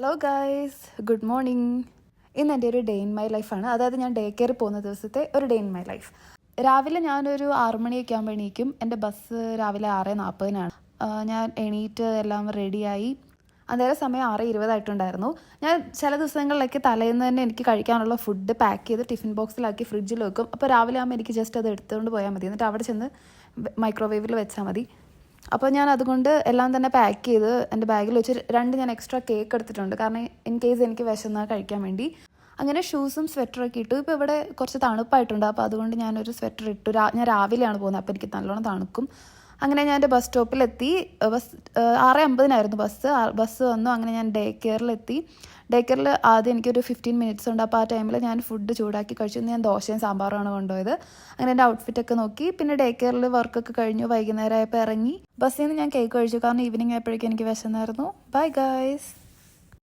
Hello guys, good morning. ഇന്ന് എൻ്റെ ഒരു ഡേ ഇൻ മൈ ലൈഫാണ്. അതായത് ഞാൻ ഡേ കെയർ പോകുന്ന ദിവസത്തെ ഒരു ഡേ ഇൻ മൈ ലൈഫ്. രാവിലെ ഞാനൊരു 6 മണിയൊക്കെ ആകുമ്പോൾ എണീക്കും. എൻ്റെ ബസ് രാവിലെ 6:40-നാണ്. ഞാൻ എണീറ്റ് എല്ലാം റെഡിയായി. അന്നേരം സമയം 6:20 ഞാൻ ചില ദിവസങ്ങളിലൊക്കെ തലേന്ന് തന്നെ എനിക്ക് കഴിക്കാനുള്ള ഫുഡ് പാക്ക് ചെയ്ത് ടിഫിൻ ബോക്സിലാക്കി ഫ്രിഡ്ജിൽ വെക്കും. അപ്പോൾ രാവിലെ ആകുമ്പോൾ എനിക്ക് ജസ്റ്റ് അത് എടുത്തുകൊണ്ട് പോയാൽ മതി. എന്നിട്ട് അവിടെ ചെന്ന് മൈക്രോവേവിൽ വെച്ചാൽ മതി. അപ്പോൾ ഞാൻ അതുകൊണ്ട് എല്ലാം തന്നെ പാക്ക് ചെയ്ത് എൻ്റെ ബാഗിൽ വെച്ച് 2 ഞാൻ എക്സ്ട്രാ കേക്ക് എടുത്തിട്ടുണ്ട്. കാരണം ഇൻ കേസ് എനിക്ക് വിശന്നാൽ കഴിക്കാൻ വേണ്ടി. അങ്ങനെ ഷൂസും സ്വെറ്ററൊക്കെ ഇട്ടു. ഇപ്പോൾ ഇവിടെ കുറച്ച് തണുപ്പായിട്ടുണ്ട്. അപ്പോൾ അതുകൊണ്ട് ഞാനൊരു സ്വെറ്റർ ഇട്ടു. ഞാൻ രാവിലെയാണ് പോകുന്നത്, അപ്പോൾ എനിക്ക് നല്ലോണം തണുക്കും. അങ്ങനെ ഞാൻ എൻ്റെ ബസ് സ്റ്റോപ്പിലെത്തി. 6:50-നായിരുന്നു ബസ് വന്നു. അങ്ങനെ ഞാൻ ഡേ കെയറിലെത്തി. ഡേ കെയറിൽ ആദ്യം എനിക്കൊരു 15 മിനിറ്റ്സ് ഉണ്ട്. അപ്പോൾ ആ ടൈമിൽ ഞാൻ ഫുഡ് ചൂടാക്കി കഴിച്ചു. ഞാൻ ദോശയും സാമ്പാറുമാണ് കൊണ്ടുപോയത്. അങ്ങനെ എൻ്റെ ഔട്ട്ഫിറ്റൊക്കെ നോക്കി. പിന്നെ ഡേ കെയറിൽ വർക്കൊക്കെ കഴിഞ്ഞു. വൈകുന്നേരം ആയപ്പോൾ ഇറങ്ങി. ബസ്സിൽ നിന്ന് ഞാൻ കേക്ക് കഴിച്ചു. കാരണം ഈവനിങ് ആയപ്പോഴേക്കും എനിക്ക് വിശന്നായിരുന്നു. Bye guys.